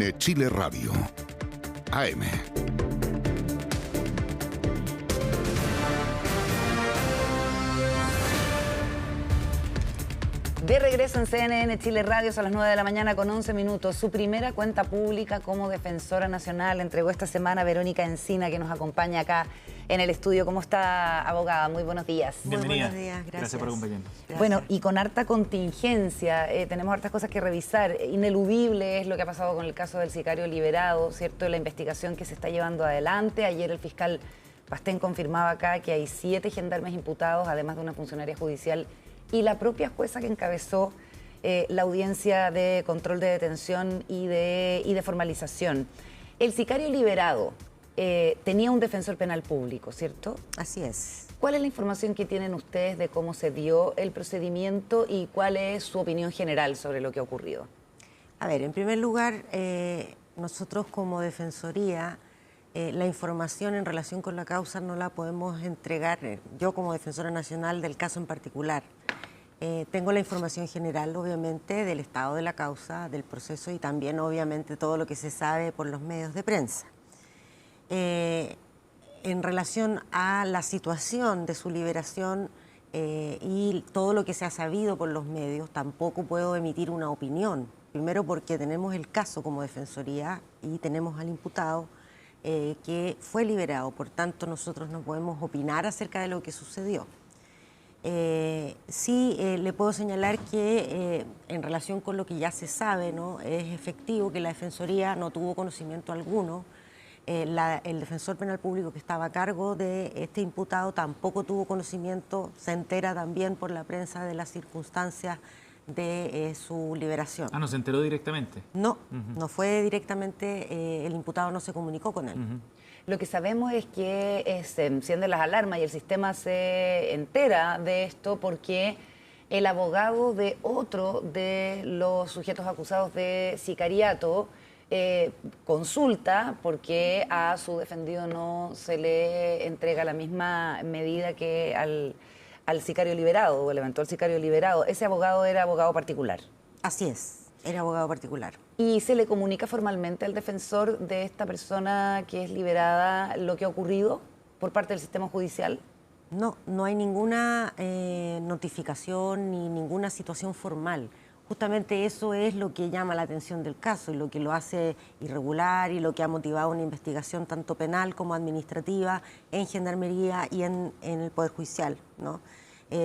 CNN Chile Radio. AM. De regreso en CNN Chile Radio, a las 9 de la mañana con 11 minutos. Su primera cuenta pública como defensora nacional entregó esta semana Verónica Encina, que nos acompaña acá en el estudio. ¿Cómo está, abogada? Muy buenos días. Bienvenida. Muy buenos días, gracias. Gracias por acompañarnos. Gracias. Bueno, y con harta contingencia, tenemos hartas cosas que revisar. Ineludible es lo que ha pasado con el caso del sicario liberado, ¿cierto? La investigación que se está llevando adelante. Ayer el fiscal Pastén confirmaba acá que hay 7 gendarmes imputados, además de una funcionaria judicial, y la propia jueza que encabezó la audiencia de control de detención y de formalización. El sicario liberado tenía un defensor penal público, ¿cierto? Así es. ¿Cuál es la información que tienen ustedes de cómo se dio el procedimiento y cuál es su opinión general sobre lo que ha ocurrido? A ver, en primer lugar, nosotros como Defensoría, la información en relación con la causa no la podemos entregar, yo como Defensora Nacional del caso en particular. Tengo la información general, obviamente, del estado de la causa, del proceso y también, obviamente, todo lo que se sabe por los medios de prensa. En relación a la situación de su liberación y todo lo que se ha sabido por los medios, tampoco puedo emitir una opinión. Primero porque tenemos el caso como Defensoría y tenemos al imputado que fue liberado, por tanto nosotros no podemos opinar acerca de lo que sucedió. Sí, le puedo señalar que en relación con lo que ya se sabe, ¿no? Es efectivo que la Defensoría no tuvo conocimiento alguno. El defensor penal público que estaba a cargo de este imputado tampoco tuvo conocimiento, se entera también por la prensa de las circunstancias de su liberación. Ah, ¿no se enteró directamente? No, no fue directamente, el imputado no se comunicó con él. Lo que sabemos es que se encienden las alarmas y el sistema se entera de esto porque el abogado de otro de los sujetos acusados de sicariato consulta porque a su defendido no se le entrega la misma medida que al sicario liberado o el eventual sicario liberado. Ese abogado era abogado particular. Así es, era abogado particular. ¿Y se le comunica formalmente al defensor de esta persona que es liberada lo que ha ocurrido por parte del sistema judicial? No, no hay ninguna notificación ni ninguna situación formal. Justamente eso es lo que llama la atención del caso y lo que lo hace irregular y lo que ha motivado una investigación tanto penal como administrativa en Gendarmería y en el Poder Judicial, ¿no?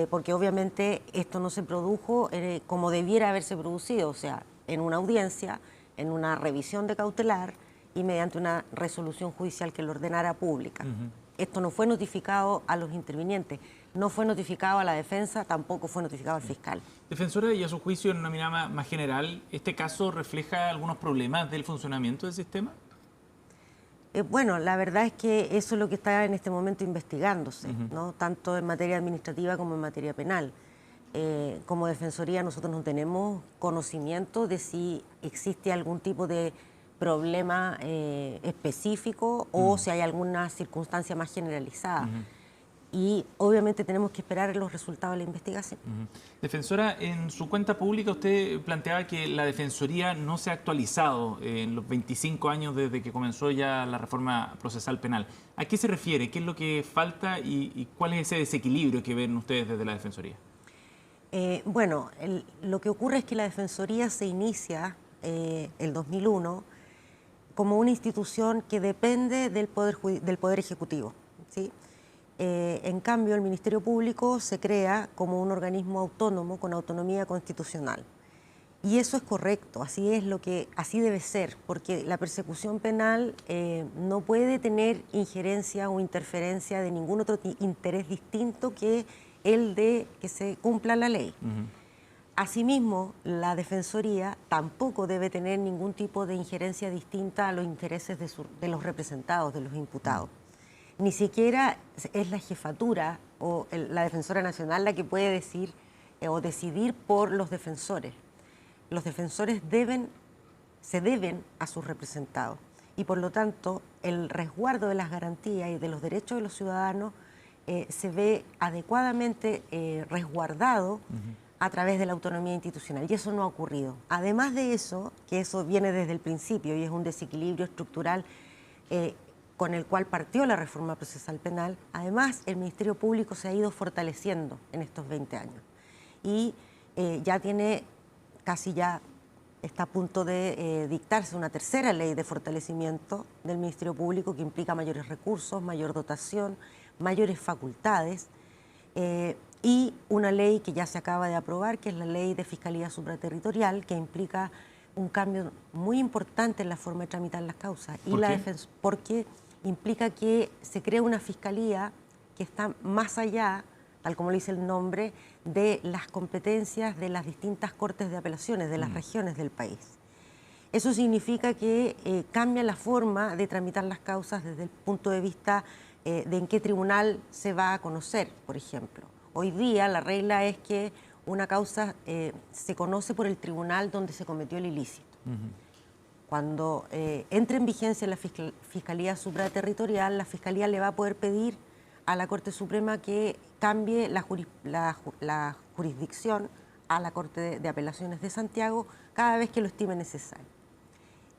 Porque obviamente esto no se produjo como debiera haberse producido, o sea, en una audiencia, en una revisión de cautelar y mediante una resolución judicial que lo ordenara pública. Esto no fue notificado a los intervinientes, no fue notificado a la defensa, tampoco fue notificado al fiscal. Defensora, y a su juicio, en una mirada más general, ¿este caso refleja algunos problemas del funcionamiento del sistema? Bueno, la verdad es que eso es lo que está en este momento investigándose, ¿no? Tanto en materia administrativa como en materia penal. Como Defensoría nosotros no tenemos conocimiento de si existe algún tipo de problema específico o si hay alguna circunstancia más generalizada. Y obviamente tenemos que esperar los resultados de la investigación. Defensora, en su cuenta pública usted planteaba que la Defensoría no se ha actualizado en los 25 años desde que comenzó ya la reforma procesal penal. ¿A qué se refiere? ¿Qué es lo que falta y cuál es ese desequilibrio que ven ustedes desde la Defensoría? Bueno, lo que ocurre es que la Defensoría se inicia el 2001 como una institución que depende del Poder Ejecutivo, ¿sí? En cambio, el Ministerio Público se crea como un organismo autónomo con autonomía constitucional. Y eso es correcto, así debe ser, porque la persecución penal no puede tener injerencia o interferencia de ningún otro interés distinto que el de que se cumpla la ley. Asimismo, la Defensoría tampoco debe tener ningún tipo de injerencia distinta a los intereses de los representados, de los imputados. Ni siquiera es la jefatura o la Defensora Nacional la que puede decir o decidir por los defensores. Los defensores se deben a sus representados y por lo tanto el resguardo de las garantías y de los derechos de los ciudadanos se ve adecuadamente resguardado a través de la autonomía institucional, y eso no ha ocurrido. Además de eso, que eso viene desde el principio y es un desequilibrio estructural con el cual partió la reforma procesal penal, además el Ministerio Público se ha ido fortaleciendo en estos 20 años y ya tiene, casi ya está a punto de dictarse una tercera ley de fortalecimiento del Ministerio Público que implica mayores recursos, mayor dotación, mayores facultades, y una ley que ya se acaba de aprobar, que es la Ley de Fiscalía Supraterritorial, que implica un cambio muy importante en la forma de tramitar las causas. ¿Por qué? Porque implica que se crea una fiscalía que está más allá, tal como lo dice el nombre, de las competencias de las distintas cortes de apelaciones de las regiones del país. Eso significa que cambia la forma de tramitar las causas desde el punto de vista de en qué tribunal se va a conocer, por ejemplo. Hoy día la regla es que una causa se conoce por el tribunal donde se cometió el ilícito. Cuando entre en vigencia la Fiscalía Supraterritorial, la Fiscalía le va a poder pedir a la Corte Suprema que cambie la jurisdicción a la Corte de Apelaciones de Santiago cada vez que lo estime necesario.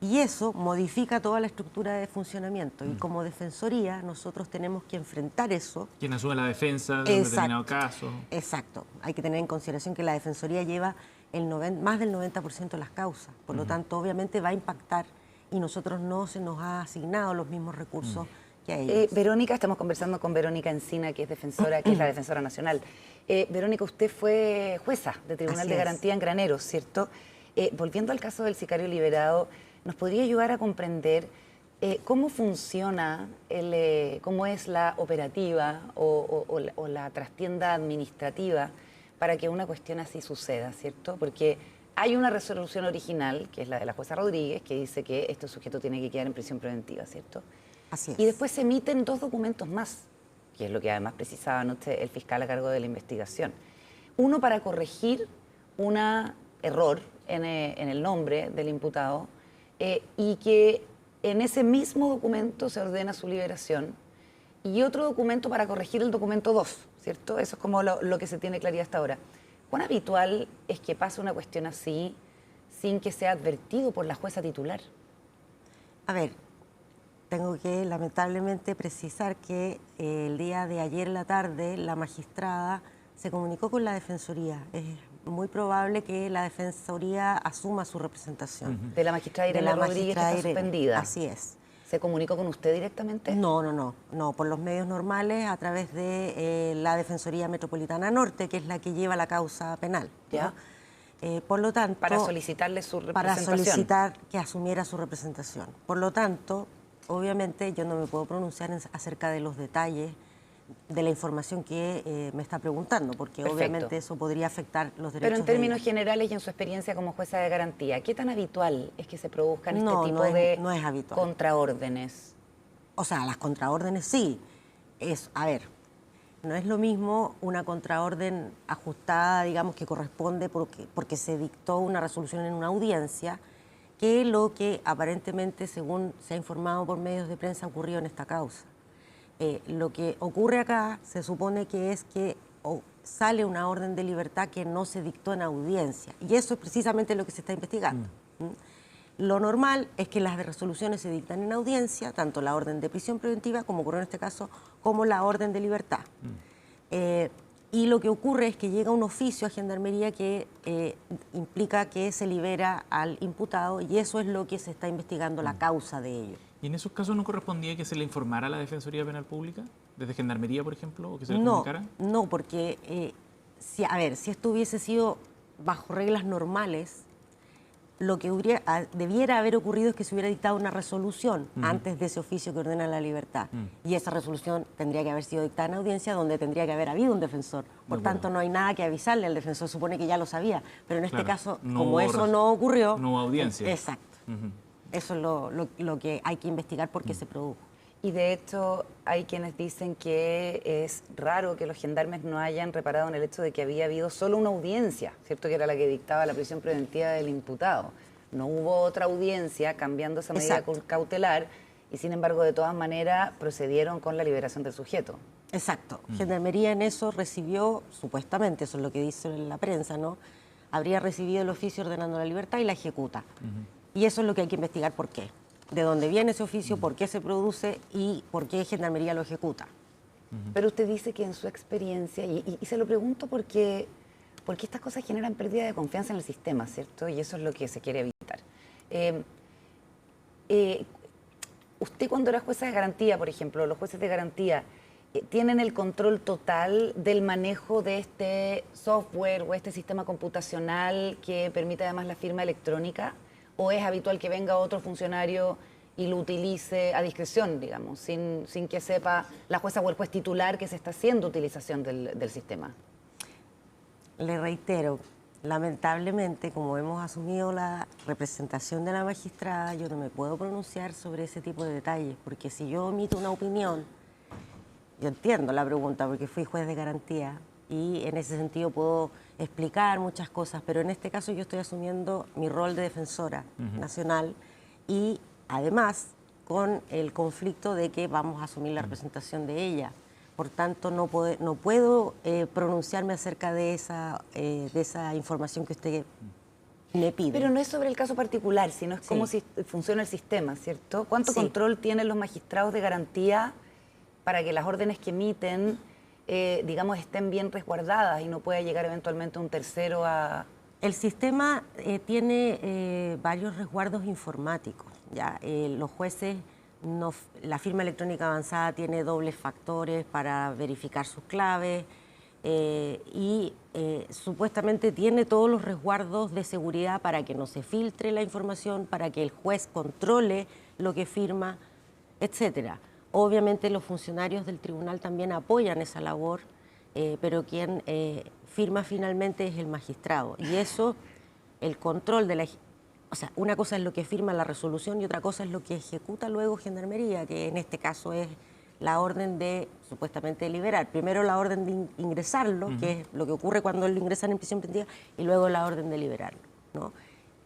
Y eso modifica toda la estructura de funcionamiento. Y como Defensoría nosotros tenemos que enfrentar eso. ¿Quién asume la defensa de un determinado caso? Exacto. Hay que tener en consideración que la Defensoría lleva más del 90% de las causas. Por lo tanto, obviamente va a impactar y nosotros no se nos ha asignado los mismos recursos que a ellos. Verónica, estamos conversando con Verónica Encina, que es defensora, que es la defensora nacional. Verónica, usted fue jueza de Tribunal de Garantía en Graneros, ¿cierto? Volviendo al caso del sicario liberado, ¿nos podría ayudar a comprender cómo funciona, cómo es la operativa o la trastienda administrativa para que una cuestión así suceda, ¿cierto? Porque hay una resolución original, que es la de la jueza Rodríguez, que dice que este sujeto tiene que quedar en prisión preventiva, ¿cierto? Así es. Y después se emiten 2 documentos más, que es lo que además precisaba anoche el fiscal a cargo de la investigación. Uno para corregir un error en el nombre del imputado, y que en ese mismo documento se ordena su liberación, y otro documento para corregir el documento 2, ¿cierto? Eso es como lo que se tiene claridad hasta ahora. ¿Cuán habitual es que pase una cuestión así sin que sea advertido por la jueza titular? A ver, tengo que lamentablemente precisar que el día de ayer en la tarde la magistrada se comunicó con la Defensoría. Es muy probable que la Defensoría asuma su representación. De la magistrada Irene Rodríguez, que está suspendida. Así es. ¿Se comunicó con usted directamente? No, por los medios normales, a través de la Defensoría Metropolitana Norte, que es la que lleva la causa penal, ¿no? ¿Ya? Por lo tanto... Para solicitarle su representación. Para solicitar que asumiera su representación. Por lo tanto, obviamente yo no me puedo pronunciar acerca de los detalles de la información que me está preguntando, porque Perfecto. Obviamente eso podría afectar los derechos. Pero en términos generales y en su experiencia como jueza de garantía, ¿qué tan habitual es que se produzcan este tipo no es habitual. Contraórdenes? O sea, las contraórdenes sí. A ver, no es lo mismo una contraorden ajustada, digamos, que corresponde porque se dictó una resolución en una audiencia, que lo que aparentemente, según se ha informado por medios de prensa, ocurrió en esta causa. Lo que ocurre acá se supone que es que sale una orden de libertad que no se dictó en audiencia, y eso es precisamente lo que se está investigando. Lo normal es que las resoluciones se dictan en audiencia, tanto la orden de prisión preventiva, como ocurrió en este caso, como la orden de libertad. Y lo que ocurre es que llega un oficio a Gendarmería que implica que se libera al imputado, y eso es lo que se está investigando, la causa de ello. ¿Y en esos casos no correspondía que se le informara a la Defensoría Penal Pública? ¿Desde Gendarmería, por ejemplo? ¿O que se le comunicara? No, porque si esto hubiese sido bajo reglas normales, lo que debiera haber ocurrido es que se hubiera dictado una resolución antes de ese oficio que ordena la libertad. Y esa resolución tendría que haber sido dictada en audiencia, donde tendría que haber habido un defensor. Por tanto, no hay nada que avisarle al defensor, supone que ya lo sabía. Pero en este caso, como eso no ocurrió... No hubo audiencia. Exacto. Eso es lo que hay que investigar porque se produjo. Y de hecho hay quienes dicen que es raro que los gendarmes no hayan reparado en el hecho de que había habido solo una audiencia, ¿cierto? Que era la que dictaba la prisión preventiva del imputado. No hubo otra audiencia cambiando esa medida cautelar y sin embargo de todas maneras procedieron con la liberación del sujeto. Exacto. Gendarmería en eso recibió, supuestamente, eso es lo que dice en la prensa, ¿no? Habría recibido el oficio ordenando la libertad y la ejecuta. Y eso es lo que hay que investigar por qué. De dónde viene ese oficio, por qué se produce y por qué Gendarmería lo ejecuta. Pero usted dice que en su experiencia, y se lo pregunto porque estas cosas generan pérdida de confianza en el sistema, ¿cierto? Y eso es lo que se quiere evitar. Usted cuando era jueza de garantía, por ejemplo, los jueces de garantía, ¿tienen el control total del manejo de este software o este sistema computacional que permite además la firma electrónica? ¿O es habitual que venga otro funcionario y lo utilice a discreción, digamos, sin que sepa la jueza o el juez titular que se está haciendo utilización del sistema? Le reitero, lamentablemente, como hemos asumido la representación de la magistrada, yo no me puedo pronunciar sobre ese tipo de detalles, porque si yo emito una opinión, yo entiendo la pregunta porque fui juez de garantía y en ese sentido puedo explicar muchas cosas, pero en este caso yo estoy asumiendo mi rol de defensora nacional y además con el conflicto de que vamos a asumir la representación de ella. Por tanto, no puedo pronunciarme acerca de esa información que usted me pide. Pero no es sobre el caso particular, sino es cómo funciona el sistema, ¿cierto? ¿Cuánto control tienen los magistrados de garantía para que las órdenes que emiten, digamos, estén bien resguardadas y no pueda llegar eventualmente un tercero a...? El sistema tiene varios resguardos informáticos. ¿Ya? Los jueces, la firma electrónica avanzada tiene dobles factores para verificar sus claves y supuestamente tiene todos los resguardos de seguridad para que no se filtre la información, para que el juez controle lo que firma, etcétera. Obviamente los funcionarios del tribunal también apoyan esa labor, pero quien firma finalmente es el magistrado. Y eso, el control de la... O sea, una cosa es lo que firma la resolución y otra cosa es lo que ejecuta luego Gendarmería, que en este caso es la orden de, supuestamente, liberar. Primero la orden de ingresarlo, que es lo que ocurre cuando lo ingresan en prisión preventiva, y luego la orden de liberarlo, ¿no?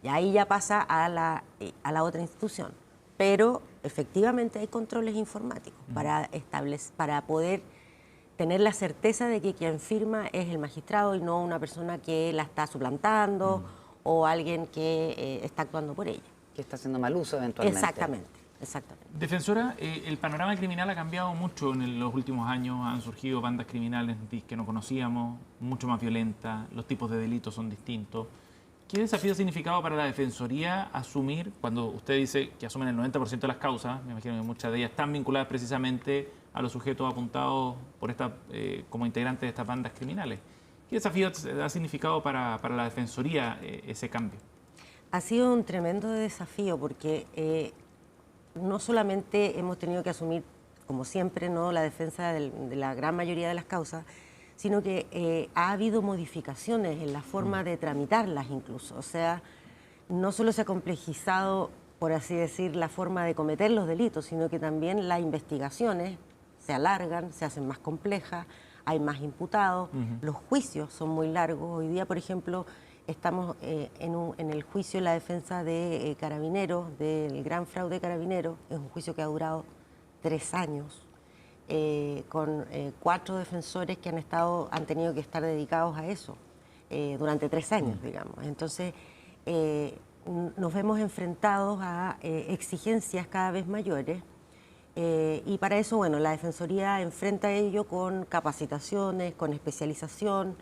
Y ahí ya pasa a la otra institución. Pero efectivamente hay controles informáticos para poder tener la certeza de que quien firma es el magistrado y no una persona que la está suplantando o alguien que está actuando por ella. Que está haciendo mal uso eventualmente. Exactamente. Defensora, el panorama criminal ha cambiado mucho en los últimos años. Han surgido bandas criminales que no conocíamos, mucho más violentas, los tipos de delitos son distintos. ¿Qué desafío ha significado para la Defensoría asumir, cuando usted dice que asumen el 90% de las causas, me imagino que muchas de ellas están vinculadas precisamente a los sujetos apuntados por como integrantes de estas bandas criminales? ¿Qué desafío ha significado para la Defensoría ese cambio? Ha sido un tremendo desafío porque no solamente hemos tenido que asumir, como siempre, ¿no?, la defensa de la gran mayoría de las causas, sino que ha habido modificaciones en la forma de tramitarlas incluso. O sea, no solo se ha complejizado, por así decir, la forma de cometer los delitos, sino que también las investigaciones se alargan, se hacen más complejas, hay más imputados, los juicios son muy largos. Hoy día, por ejemplo, estamos en el juicio de la defensa de Carabineros, del gran fraude de Carabineros. Es un juicio que ha durado 3 años. Con 4 defensores que han tenido que estar dedicados a eso durante 3 años, digamos. Entonces, nos vemos enfrentados a exigencias cada vez mayores y para eso, bueno, la Defensoría enfrenta ello con capacitaciones, con especialización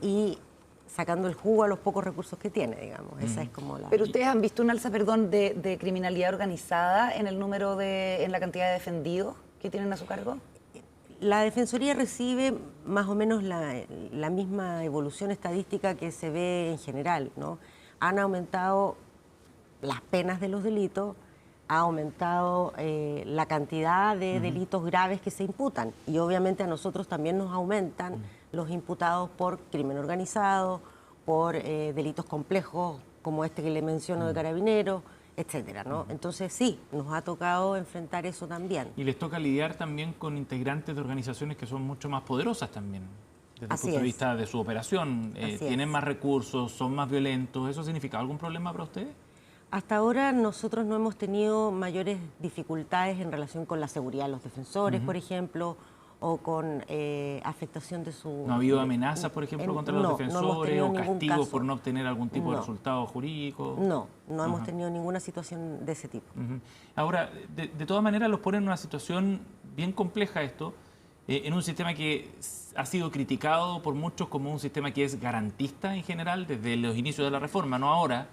y sacando el jugo a los pocos recursos que tiene, digamos. Esa es como la... Pero ustedes han visto un alza, perdón, de criminalidad organizada en el número en la cantidad de defendidos que tienen a su cargo. La Defensoría recibe más o menos la misma evolución estadística que se ve en general, ¿no? Han aumentado las penas de los delitos, ha aumentado la cantidad de delitos graves que se imputan y obviamente a nosotros también nos aumentan los imputados por crimen organizado, por delitos complejos como este que le menciono de Carabineros, etcétera, ¿no? Entonces sí, nos ha tocado enfrentar eso también. Y les toca lidiar también con integrantes de organizaciones que son mucho más poderosas también, desde el punto de vista de su operación. Tienen más recursos, son más violentos. ¿Eso significa algún problema para ustedes? Hasta ahora nosotros no hemos tenido mayores dificultades en relación con la seguridad de los defensores, por ejemplo, o con afectación de su... ¿No ha habido amenazas, por ejemplo, contra los defensores o castigos caso. por no obtener algún tipo de resultado jurídico? No hemos tenido ninguna situación de ese tipo. Ahora, de todas maneras los ponen en una situación bien compleja esto, en un sistema que ha sido criticado por muchos como un sistema que es garantista en general desde los inicios de la reforma, no ahora.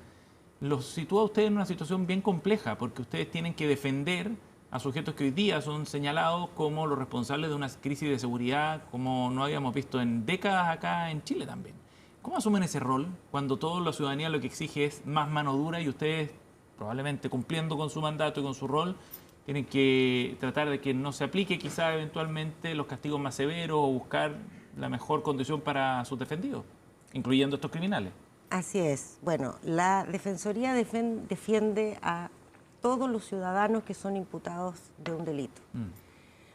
Los sitúa a ustedes en una situación bien compleja porque ustedes tienen que defender a sujetos que hoy día son señalados como los responsables de una crisis de seguridad como no habíamos visto en décadas acá en Chile también. ¿Cómo asumen ese rol cuando toda la ciudadanía lo que exige es más mano dura y ustedes, probablemente cumpliendo con su mandato y con su rol, tienen que tratar de que no se aplique quizá eventualmente los castigos más severos o buscar la mejor condición para sus defendidos, incluyendo estos criminales? Así es. Bueno, la Defensoría defiende a todos los ciudadanos que son imputados de un delito.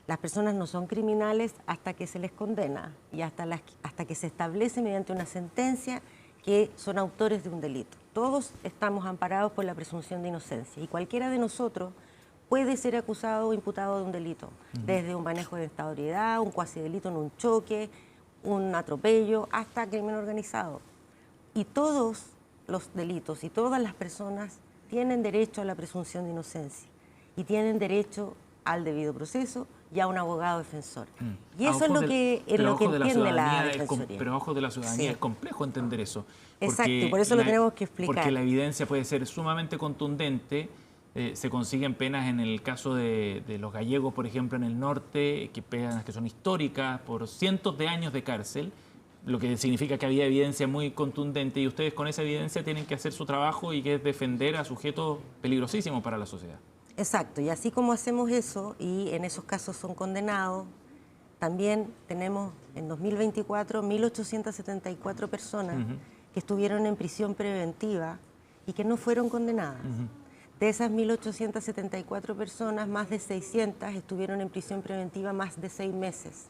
Las personas no son criminales hasta que se les condena y hasta que se establece mediante una sentencia que son autores de un delito. Todos estamos amparados por la presunción de inocencia y cualquiera de nosotros puede ser acusado o imputado de un delito, desde un manejo de estado de ebriedad, un cuasidelito en un choque, un atropello, hasta crimen organizado. Y todos los delitos y todas las personas tienen derecho a la presunción de inocencia y tienen derecho al debido proceso y a un abogado defensor. Y eso es lo que entiende la Defensoría. Pero a ojos de la ciudadanía es complejo entender eso. Exacto, y por eso lo tenemos que explicar. Porque la evidencia puede ser sumamente contundente. Se consiguen penas en el caso de los gallegos, por ejemplo, en el norte, penas que son históricas por cientos de años de cárcel, lo que significa que había evidencia muy contundente y ustedes con esa evidencia tienen que hacer su trabajo y que es defender a sujetos peligrosísimos para la sociedad. Exacto, y así como hacemos eso y en esos casos son condenados, también tenemos en 2024 1.874 personas que estuvieron en prisión preventiva y que no fueron condenadas. De esas 1.874 personas, más de 600 estuvieron en prisión preventiva más de 6 meses.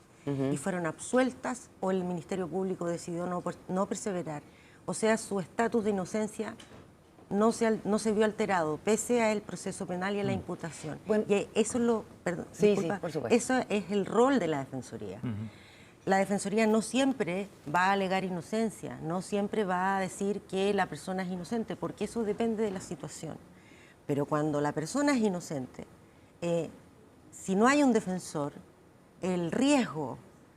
Y fueron absueltas o el Ministerio Público decidió no perseverar. O sea, su estatus de inocencia no se vio alterado, pese al proceso penal y a la imputación. Bueno, y eso por supuesto. Eso es el rol de la Defensoría. La Defensoría no siempre va a alegar inocencia, no siempre va a decir que la persona es inocente, porque eso depende de la situación. Pero cuando la persona es inocente, si no hay un defensor, el riesgo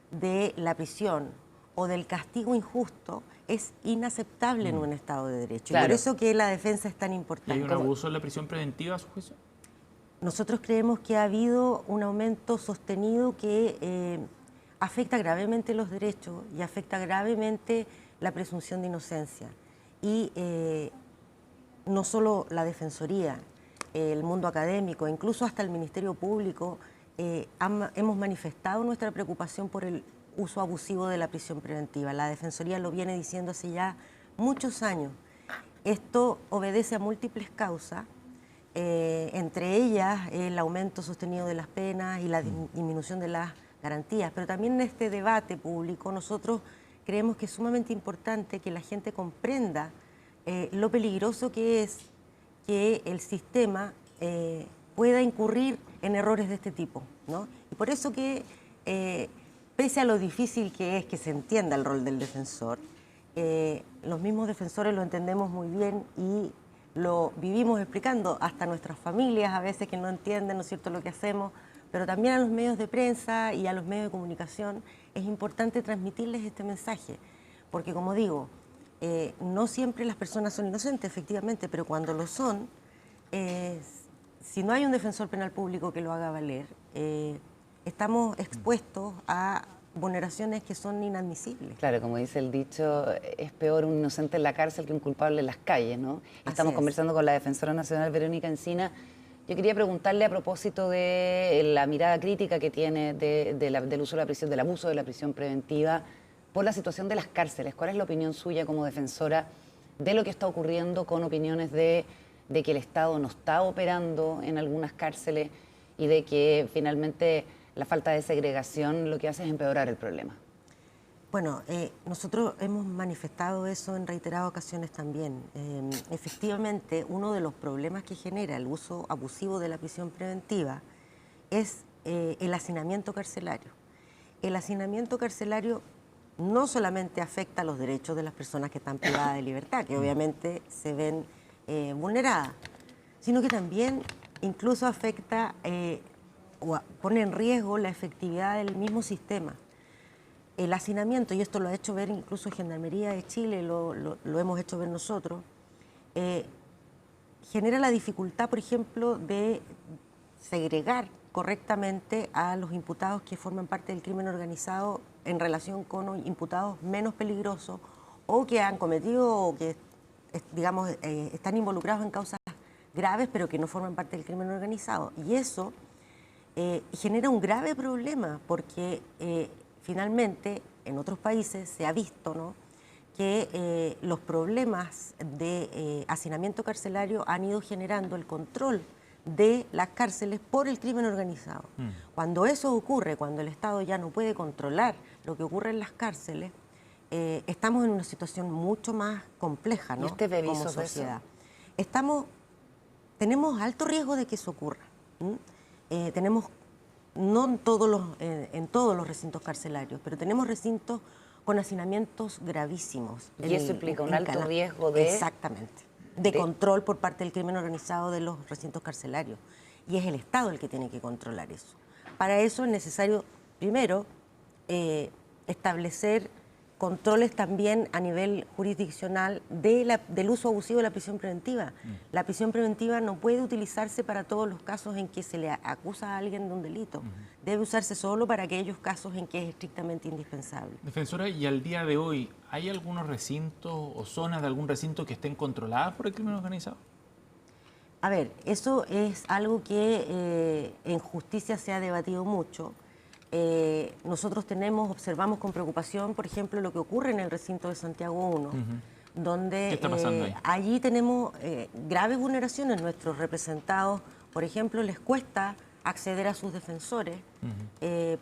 de la prisión o del castigo injusto es inaceptable en un Estado de Derecho. Claro. Y por eso que la defensa es tan importante. ¿Y hay un abuso en la prisión preventiva a su juicio? Nosotros creemos que ha habido un aumento sostenido que afecta gravemente los derechos y afecta gravemente la presunción de inocencia. Y no solo la Defensoría, el mundo académico, incluso hasta el Ministerio Público, hemos manifestado nuestra preocupación por el uso abusivo de la prisión preventiva. La Defensoría lo viene diciendo hace ya muchos años. Esto obedece a múltiples causas, entre ellas el aumento sostenido de las penas y la disminución de las garantías. Pero también en este debate público nosotros creemos que es sumamente importante que la gente comprenda lo peligroso que es que el sistema pueda incurrir en errores de este tipo, ¿no? Y por eso que, pese a lo difícil que es que se entienda el rol del defensor, los mismos defensores lo entendemos muy bien y lo vivimos explicando hasta a nuestras familias a veces que no entienden, ¿no es cierto?, lo que hacemos, pero también a los medios de prensa y a los medios de comunicación es importante transmitirles este mensaje, porque como digo, no siempre las personas son inocentes, efectivamente, pero cuando lo son, si no hay un defensor penal público que lo haga valer, estamos expuestos a vulneraciones que son inadmisibles. Claro, como dice el dicho, es peor un inocente en la cárcel que un culpable en las calles, ¿no? Estamos conversando con la Defensora Nacional, Verónica Encina. Yo quería preguntarle a propósito de la mirada crítica que tiene del uso de la prisión, del abuso de la prisión preventiva, por la situación de las cárceles. ¿Cuál es la opinión suya como defensora de lo que está ocurriendo con opiniones de que el Estado no está operando en algunas cárceles y de que finalmente la falta de segregación lo que hace es empeorar el problema? Bueno, nosotros hemos manifestado eso en reiteradas ocasiones también. Efectivamente, uno de los problemas que genera el uso abusivo de la prisión preventiva es el hacinamiento carcelario. El hacinamiento carcelario no solamente afecta los derechos de las personas que están privadas de libertad, que obviamente se ven vulneradas, sino que también incluso afecta o pone en riesgo la efectividad del mismo sistema. El hacinamiento, y esto lo ha hecho ver incluso Gendarmería de Chile, lo hemos hecho ver nosotros, genera la dificultad, por ejemplo, de segregar correctamente a los imputados que forman parte del crimen organizado en relación con imputados menos peligrosos o que han cometido o que, digamos, están involucrados en causas graves pero que no forman parte del crimen organizado. Y eso genera un grave problema porque finalmente, en otros países se ha visto, ¿no?, que los problemas de hacinamiento carcelario han ido generando el control de las cárceles por el crimen organizado. Cuando eso ocurre, cuando el Estado ya no puede controlar lo que ocurre en las cárceles, estamos en una situación mucho más compleja, ¿no?, ¿Y usted ve como visos de sociedad. Tenemos alto riesgo de que eso ocurra. Tenemos no en todos los recintos carcelarios, pero tenemos recintos con hacinamientos gravísimos. Y eso implica un alto riesgo de... Exactamente, de control por parte del crimen organizado de los recintos carcelarios. Y es el Estado el que tiene que controlar eso. Para eso es necesario, primero, establecer controles también a nivel jurisdiccional del uso abusivo de la prisión preventiva. La prisión preventiva no puede utilizarse para todos los casos en que se le acusa a alguien de un delito. Debe usarse solo para aquellos casos en que es estrictamente indispensable. Defensora, y al día de hoy, ¿hay algunos recintos o zonas de algún recinto que estén controladas por el crimen organizado? A ver, eso es algo que en justicia se ha debatido mucho. Nosotros observamos con preocupación, por ejemplo, lo que ocurre en el recinto de Santiago 1, donde ¿qué está pasando ahí? Allí tenemos graves vulneraciones. Nuestros representados, por ejemplo, les cuesta acceder a sus defensores,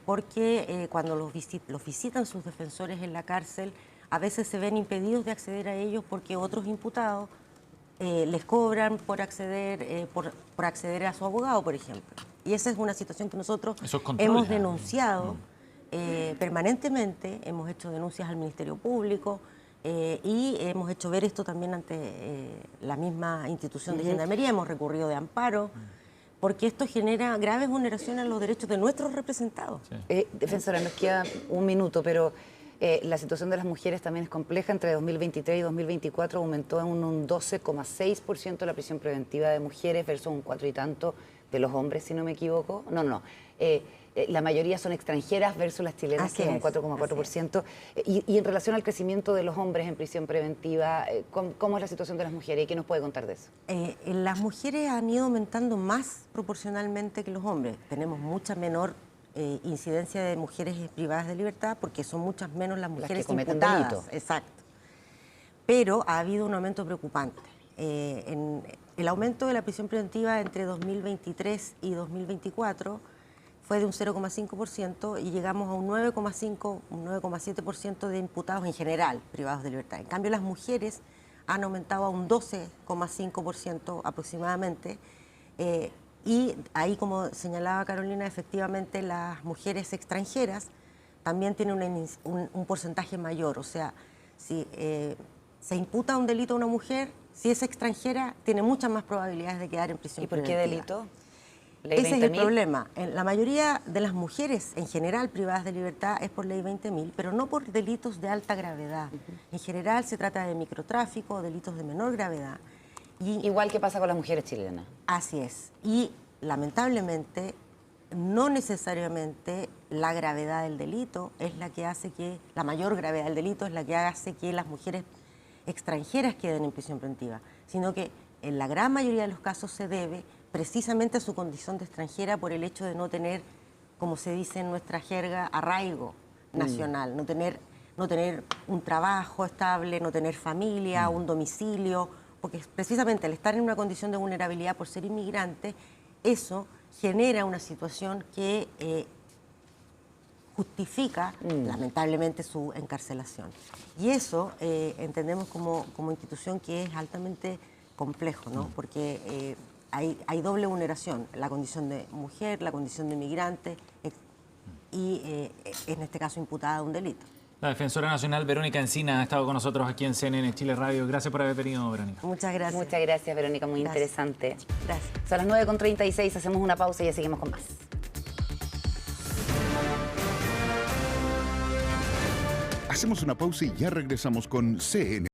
porque cuando los visitan sus defensores en la cárcel, a veces se ven impedidos de acceder a ellos porque otros imputados les cobran por acceder a su abogado, por ejemplo. Y esa es una situación que nosotros hemos denunciado permanentemente, hemos hecho denuncias al Ministerio Público y hemos hecho ver esto también ante la misma institución de Gendarmería, hemos recurrido de amparo, porque esto genera graves vulneraciones a los derechos de nuestros representados. Sí. Defensora, nos queda un minuto, pero la situación de las mujeres también es compleja. Entre 2023 y 2024 aumentó en un 12,6% la prisión preventiva de mujeres versus un 4 y tanto de los hombres, si no me equivoco. La mayoría son extranjeras versus las chilenas, que es un 4,4%. Y en relación al crecimiento de los hombres en prisión preventiva, ¿cómo es la situación de las mujeres? ¿Y qué nos puede contar de eso? Las mujeres han ido aumentando más proporcionalmente que los hombres. Tenemos mucha menor incidencia de mujeres privadas de libertad porque son muchas menos las mujeres que cometen imputadas. delito. Exacto. Pero ha habido un aumento preocupante. El aumento de la prisión preventiva entre 2023 y 2024 fue de un 0,5% y llegamos a un 9,5, un 9,7% de imputados en general privados de libertad. En cambio, las mujeres han aumentado a un 12,5% aproximadamente. Y ahí, como señalaba Carolina, efectivamente las mujeres extranjeras también tienen un porcentaje mayor. O sea, si se imputa un delito a una mujer, si es extranjera, tiene muchas más probabilidades de quedar en prisión preventiva. ¿Y por qué delito? Ese es el problema. La mayoría de las mujeres, en general, privadas de libertad, es por ley 20.000, pero no por delitos de alta gravedad. En general, se trata de microtráfico, delitos de menor gravedad. Igual que pasa con las mujeres chilenas. Así es. Y, lamentablemente, no necesariamente la gravedad del delito es la que hace que, la mayor gravedad del delito es la que hace que las mujeres extranjeras queden en prisión preventiva, sino que en la gran mayoría de los casos se debe precisamente a su condición de extranjera por el hecho de no tener, como se dice en nuestra jerga, arraigo nacional, no tener un trabajo estable, no tener familia, un domicilio, porque precisamente al estar en una condición de vulnerabilidad por ser inmigrante, eso genera una situación que justifica lamentablemente su encarcelación. Y eso entendemos como institución que es altamente complejo, ¿no? Porque hay doble vulneración, la condición de mujer, la condición de migrante y en este caso imputada a un delito. La defensora nacional Verónica Encina ha estado con nosotros aquí en CNN Chile Radio. Gracias por haber venido, Verónica. Muchas gracias. Muchas gracias, Verónica, muy Gracias. interesante. Gracias. Son las 9:36, hacemos una pausa y ya seguimos con más. Hacemos una pausa y ya regresamos con CNN.